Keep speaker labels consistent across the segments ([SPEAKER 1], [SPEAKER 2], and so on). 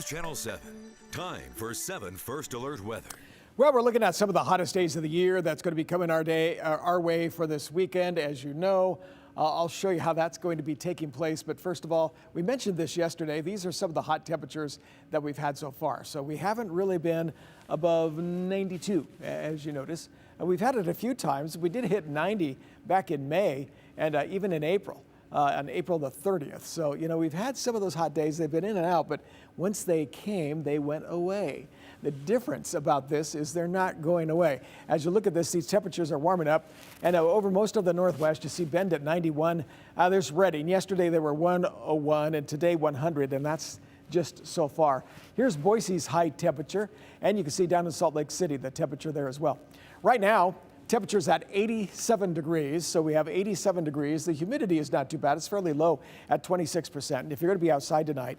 [SPEAKER 1] Channel 7. Time for 7 First Alert weather.
[SPEAKER 2] Well, we're looking at some of the hottest days of the year. That's going to be coming our way for this weekend, as you know. I'll show you how that's going to be taking place. But first of all, we mentioned this yesterday. These are some of the hot temperatures that we've had so far. So we haven't really been above 92, as you notice. We've had it a few times. We did hit 90 back in May and even in April. On April the 30th. So, you know, we've had some of those hot days. They've been in and out, but once they came, they went away. The difference about this is they're not going away. As you look at this, these temperatures are warming up. And over most of the Northwest, you see Bend at 91. There's Redding. Yesterday they were 101 and today 100, and that's just so far. Here's Boise's high temperature, and you can see down in Salt Lake City the temperature there as well. Right now, temperature's at 87 degrees, so we have 87 degrees. The humidity is not too bad. It's fairly low at 26%. And if you're going to be outside tonight,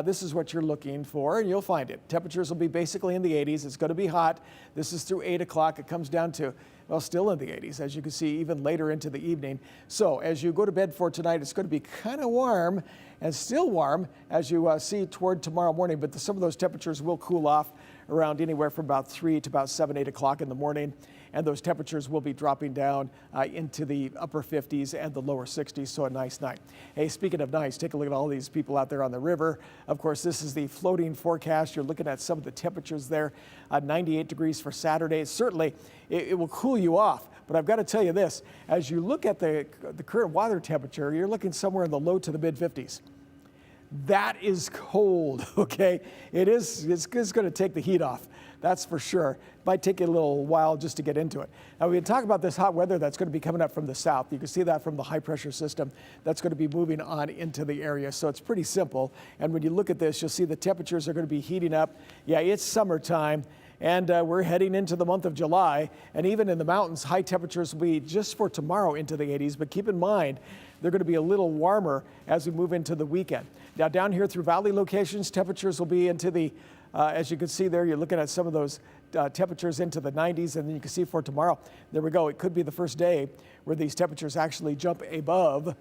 [SPEAKER 2] this is what you're looking for, and you'll find it. Temperatures will be basically in the 80s. It's going to be hot. This is through 8 o'clock. It comes down to, well, still in the 80s, as you can see, even later into the evening. So as you go to bed for tonight, it's going to be kind of warm and still warm as you see toward tomorrow morning. But some of those temperatures will cool off around anywhere from about 3 to about 7, 8 o'clock in the morning. And those temperatures will be dropping down into the upper 50s and the lower 60s, so a nice night. Hey, speaking of nice, take a look at all these people out there on the river. Of course, this is the floating forecast. You're looking at some of the temperatures there, 98 degrees for Saturday. Certainly, it will cool you off. But I've got to tell you this, as you look at the current water temperature, you're looking somewhere in the low to the mid 50s. That is cold, okay? It's going to take the heat off, that's for sure. Might take you a little while just to get into it. Now, we talk about this hot weather that's going to be coming up from the south. You can see that from the high pressure system that's going to be moving on into the area. So it's pretty simple. And when you look at this, you'll see the temperatures are going to be heating up. Yeah, it's summertime. And we're heading into the month of July, and even in the mountains, high temperatures will be just for tomorrow into the 80s, but keep in mind, they're going to be a little warmer as we move into the weekend. Now down here through valley locations, temperatures will be into the, as you can see there, you're looking at some of those temperatures into the 90s, and then you can see for tomorrow, there we go, it could be the first day where these temperatures actually jump above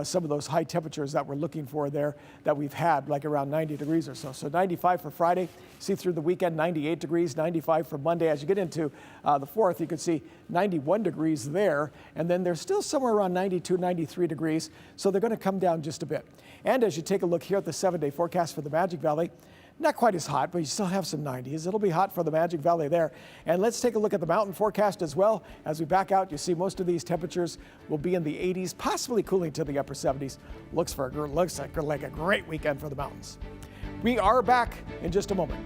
[SPEAKER 2] some of those high temperatures that we're looking for there that we've had, like around 90 degrees or so. So 95 for Friday, see through the weekend, 98 degrees, 95 for Monday. As you get into the 4th, you can see 91 degrees there, and then there's still somewhere around 92, 93 degrees, so they're going to come down just a bit. And as you take a look here at the 7-day forecast for the Magic Valley, not quite as hot, but you still have some 90s. It'll be hot for the Magic Valley there. And let's take a look at the mountain forecast as well. As we back out, you see most of these temperatures will be in the 80s, possibly cooling to the upper 70s. Looks like a great weekend for the mountains. We are back in just a moment.